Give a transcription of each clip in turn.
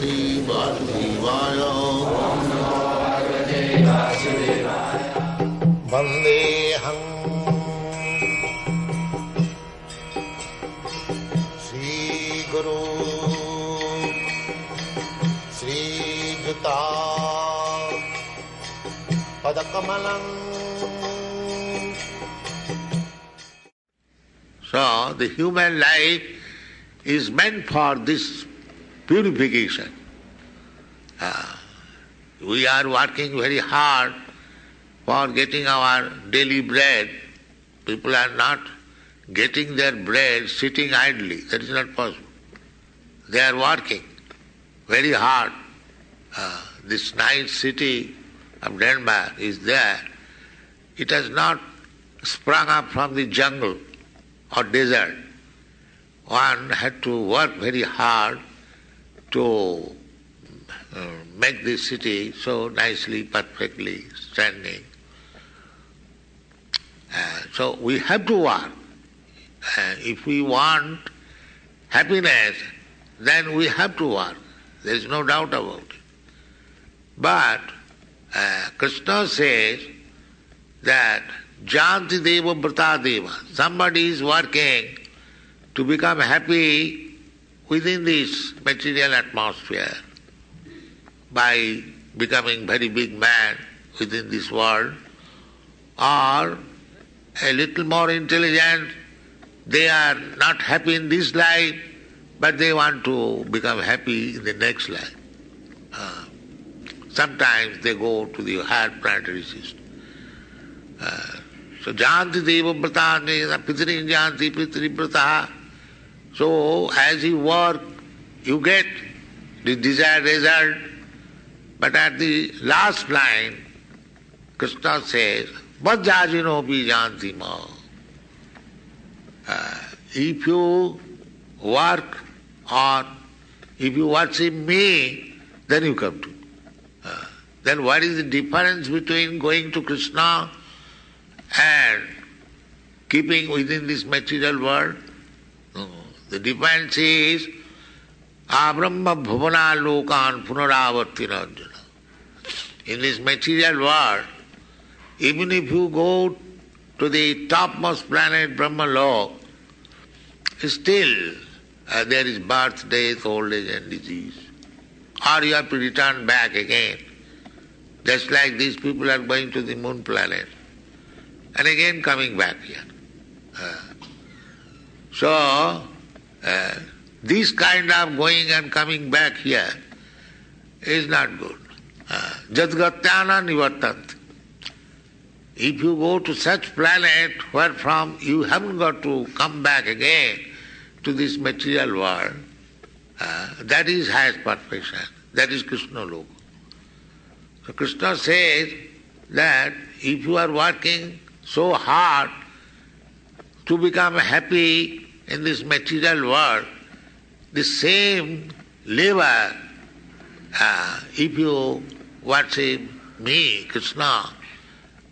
Parvati Vasudevaya. Vandeham Sri Guru Sri Juta Padakamalam. So the human life is meant for this purification. We are working very hard for getting our daily bread. People are not getting their bread sitting idly. That is not possible. They are working very hard. This nice city of Denmark is there. It has not sprung up from the jungle or desert. One had to work very hard to make this city so nicely, perfectly standing. So we have to work. If we want happiness, then we have to work. There is no doubt about it. But Krishna says that Janti Deva Vrata Deva. Somebody is working to become happy within this material atmosphere by becoming very big man within this world, or a little more intelligent. They are not happy in this life, but they want to become happy in the next life. Sometimes they go to the higher planetary system. So Janti Deva Vrata Pitri Janti Pitri Vrata. So as you work, you get the desired result. But at the last line, Krishna says, Vajjajino pi janti ma. If you work or if you worship me, then you come to me. Then what is the difference between going to Krishna and keeping within this material world? No. The difference is Abrahma bhuvana lokan punaravartina Arjuna. In this material world, even if you go to the topmost planet Brahmalok, still there is birth, death, old age and disease. Or you have to return back again. Just like these people are going to the moon planet and again coming back here. So, this kind of going and coming back here is not good. Jadgatyana nivartanti. If you go to such planet where from you haven't got to come back again to this material world, that is highest perfection. That is Krishna Loka. So Krishna says that if you are working so hard to become happy in this material world, the same labor, if you worship me, Krishna,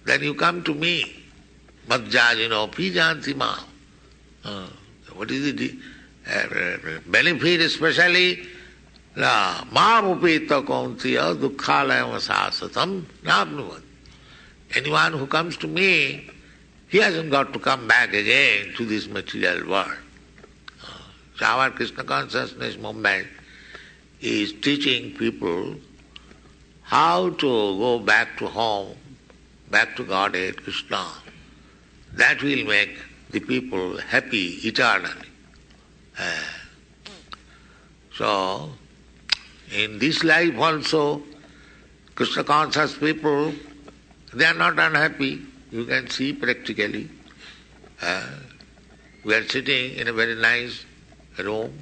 then you come to me. Madhyajino pi janti ma. What is the benefit especially? Mam upeta kauntiya dukkhalayam asasatam nabnuvat. Anyone who comes to me, he hasn't got to come back again to this material world. So our Krishna consciousness movement is teaching people how to go back to home, back to Godhead, Krishna. That will make the people happy eternally. So, in this life also, Krishna conscious people, they are not unhappy. You can see practically. We are sitting in a very nice room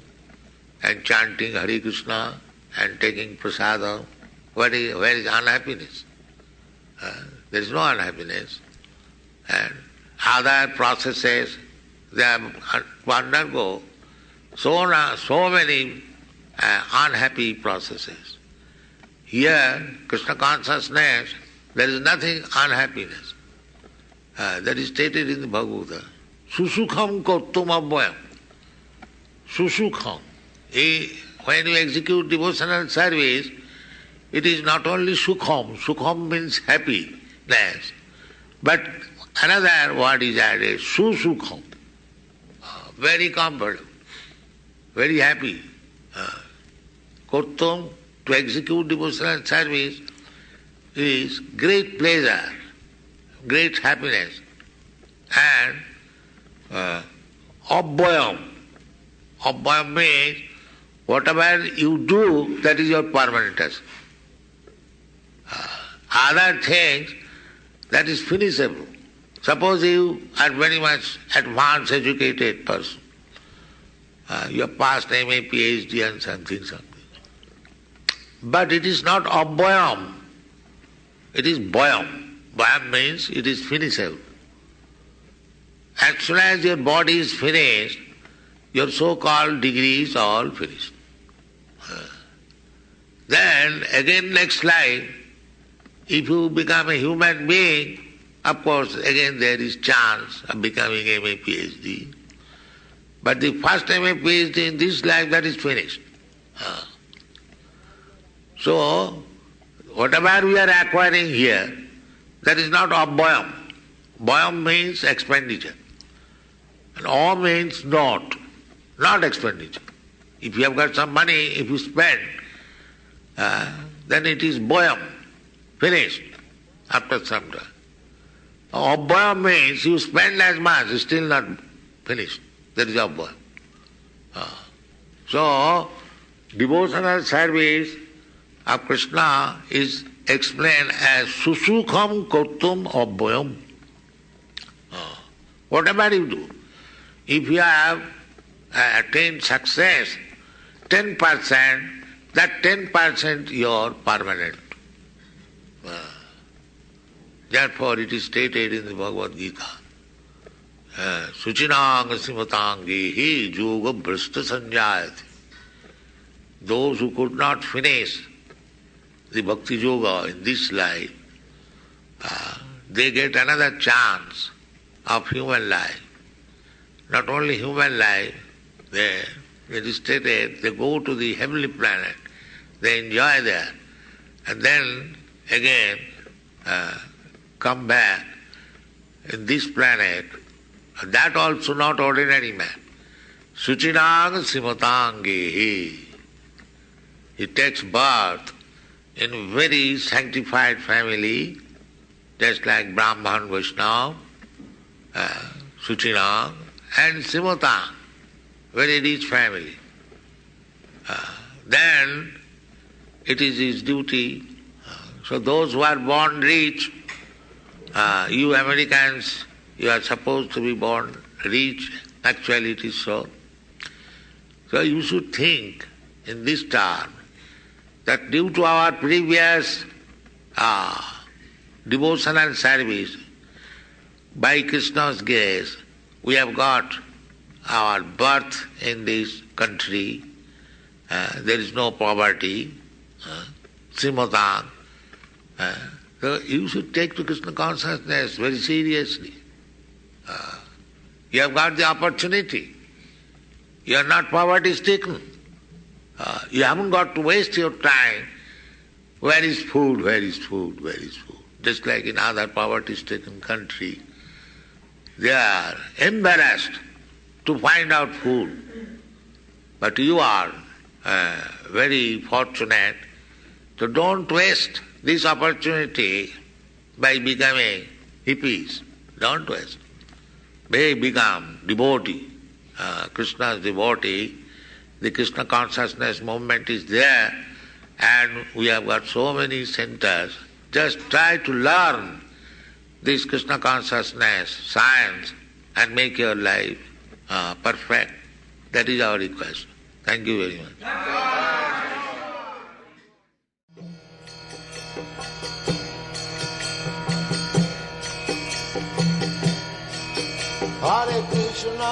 and chanting Hare Krishna and taking prasada. Where is unhappiness? There is no unhappiness. And other processes, they have to undergo so many unhappy processes. Here, Krishna consciousness, there is nothing unhappiness. That is stated in the Bhagavata. Susukham kautum abhyam. Susukham. when you execute devotional service, it is not only sukham, sukham means happiness, but another word is added, susukham, very comfortable, very happy. Kurtum, to execute devotional service, is great pleasure, great happiness, and abhayam. Abhayam means whatever you do, that is your permanent task. Other things, that is finishable. Suppose you are very much advanced educated person. You have passed MA, PhD and something. But it is not abhayam. It is bhayam. Bhayam means it is finishable. As soon as your body is finished, your so-called degree is all finished. Then again next life, if you become a human being, of course again there is chance of becoming MA, PhD. But the first MA, PhD in this life, that is finished. So, whatever we are acquiring here, that is not abhayam. Bhayam means expenditure. And am means not expenditure. If you have got some money, if you spend, then it is bhayam, finished, after some time. Abhayam means you spend as much, still not finished. That is abhayam. So, devotional service of Krishna is explained as susukham kurtum abhayam. Whatever you do, if you have attained success, 10%, that 10% your permanent. Therefore it is stated in the Bhagavad Gita, Suchinang Simatangi Yoga Brishta Sanjayati. Those who could not finish the Bhakti Yoga in this life, they get another chance of human life. Not only human life, it is stated, they go to the heavenly planet, they enjoy there, and then again come back in this planet, that also not ordinary man. Suchinang Simatangi. He takes birth in very sanctified family, just like Brahman, Vaishnava, Suchinang, and Simatang, very rich family. Then it is his duty. So those who are born rich, you Americans, you are supposed to be born rich. Actually it is so. So you should think in this term that due to our previous devotional service, by Krishna's grace, we have got our birth in this country. There is no poverty. Srimatang. So you should take to Krishna consciousness very seriously. You have got the opportunity. You are not poverty-stricken. You haven't got to waste your time. Where is food? Where is food? Where is food? Just like in other poverty-stricken country, they are embarrassed to find out food. But you are very fortunate, so don't waste this opportunity by becoming hippies. Don't waste. They become devotee, Krishna's devotee. The Krishna consciousness movement is there, and we have got so many centers. Just try to learn this Krishna consciousness, science, and make your life perfect. That is our request. Thank you very much. Hare Krishna,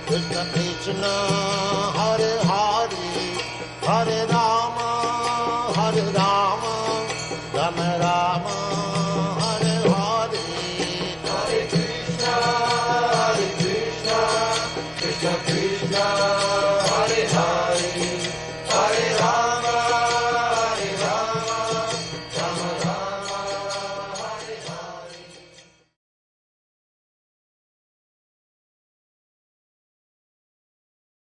Krishna Krishna, Hare Hare, Hare Rama.